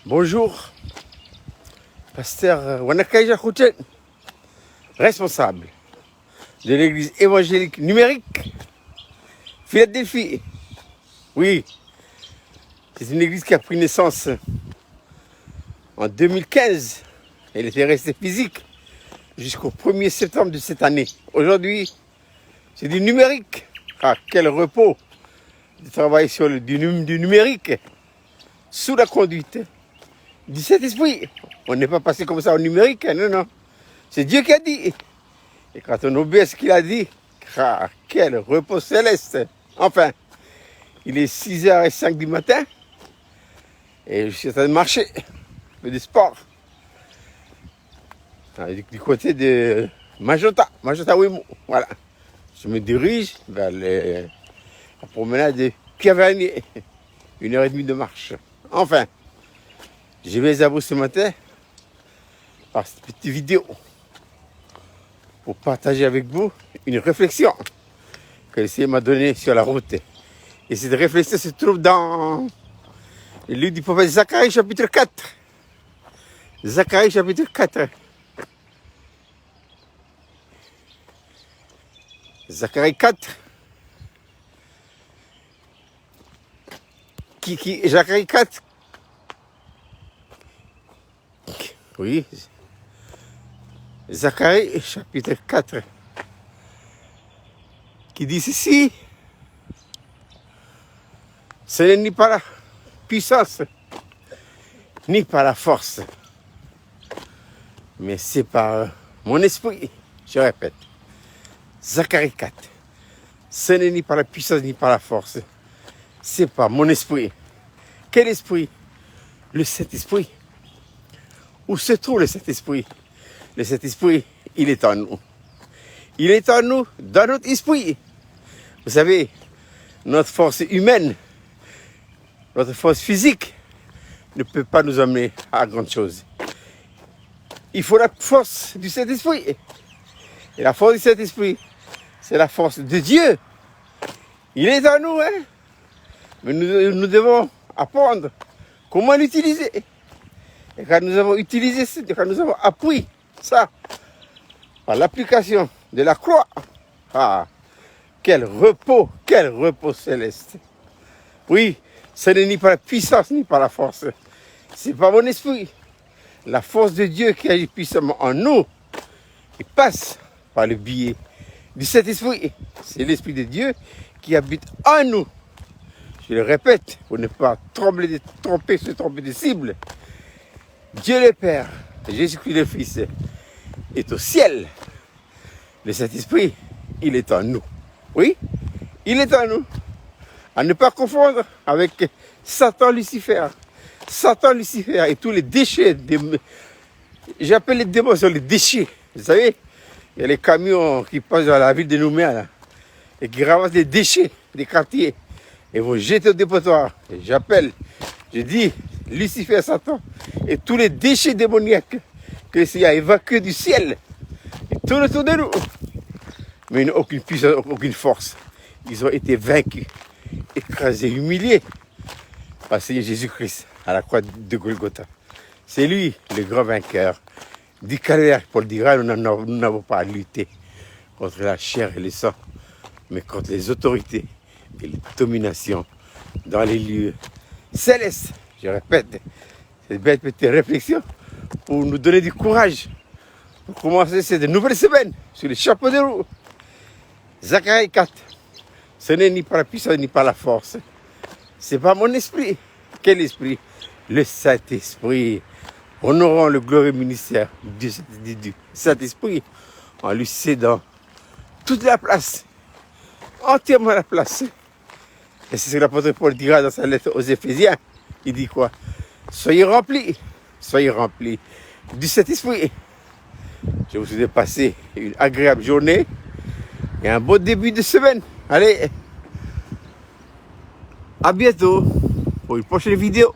Bonjour, pasteur Wanakaija Khouchen, responsable de l'église évangélique numérique Philadelphie. Oui, c'est une église qui a pris naissance en 2015. Elle était restée physique jusqu'au 1er septembre de cette année. Aujourd'hui, c'est du numérique. Ah, quel repos de travailler sur du numérique sous la conduite du Saint-Esprit. On n'est pas passé comme ça au numérique, non, non. C'est Dieu qui a dit. Et quand on obéit à ce qu'il a dit, ah, quel repos céleste. Enfin, il est 6h05 du matin et je suis en train de marcher, faire du sport. Du côté de Majota Wimo. Voilà. Je me dirige vers la promenade de Pierre-Vernier. 1h30 de marche. Enfin, je vais à vous ce matin par cette petite vidéo pour partager avec vous une réflexion que le Seigneur m'a donnée sur la route. Et cette réflexion se trouve dans le livre du prophète Zacharie chapitre 4. Zacharie chapitre 4. Zacharie 4. Zacharie 4. Oui. Zacharie chapitre 4. Qui dit ceci. Ce n'est ni par la puissance, ni par la force, mais c'est par mon esprit. Je répète. Zacharie 4. Ce n'est ni par la puissance, ni par la force. C'est par mon esprit. Quel esprit? Le Saint-Esprit. Où se trouve le Saint-Esprit? Le Saint-Esprit, il est en nous. Il est en nous, dans notre esprit. Vous savez, notre force humaine, notre force physique ne peut pas nous amener à grande chose. Il faut la force du Saint-Esprit. Et la force du Saint-Esprit, c'est la force de Dieu. Il est en nous, hein? Mais nous devons apprendre comment l'utiliser. Et quand nous avons utilisé, quand nous avons appris ça, par l'application de la croix, ah, quel repos céleste. Oui, ce n'est ni par la puissance, ni par la force. C'est par mon esprit. La force de Dieu qui agit puissamment en nous, qui passe par le biais du Saint-Esprit. C'est l'Esprit de Dieu qui habite en nous. Je le répète, pour ne pas se tromper de cible. Dieu le Père, Jésus-Christ le Fils, est au ciel. Le Saint-Esprit, il est en nous. Oui, il est en nous. À ne pas confondre avec Satan Lucifer. Satan Lucifer et tous les déchets. J'appelle les démons sur les déchets. Vous savez, il y a les camions qui passent dans la ville de Nouméa là, et qui ramassent les déchets des quartiers et vont jeter au dépotoir. Et j'appelle, je dis, Lucifer, Satan et tous les déchets démoniaques que le Seigneur a évacués du ciel et tout autour de nous. Mais ils n'ont aucune puissance, aucune force. Ils ont été vaincus, écrasés, humiliés par le Seigneur Jésus-Christ à la croix de Golgotha. C'est lui le grand vainqueur du calvaire. Paul dira, nous n'avons pas à lutter contre la chair et le sang, mais contre les autorités et les dominations dans les lieux célestes. Je répète, cette belle petite réflexion pour nous donner du courage pour commencer cette nouvelle semaine sur les chapeaux de roue. Zacharie 4. Ce n'est ni par la puissance ni par la force. C'est par mon esprit. Quel esprit? Le Saint-Esprit. Honorons le glorieux ministère du Saint-Esprit en lui cédant toute la place, entièrement la place. Et c'est ce que l'apôtre Paul dira dans sa lettre aux Éphésiens. Il dit quoi? Soyez remplis du Saint-Esprit. Je vous souhaite passer une agréable journée et un bon début de semaine. Allez, à bientôt pour une prochaine vidéo.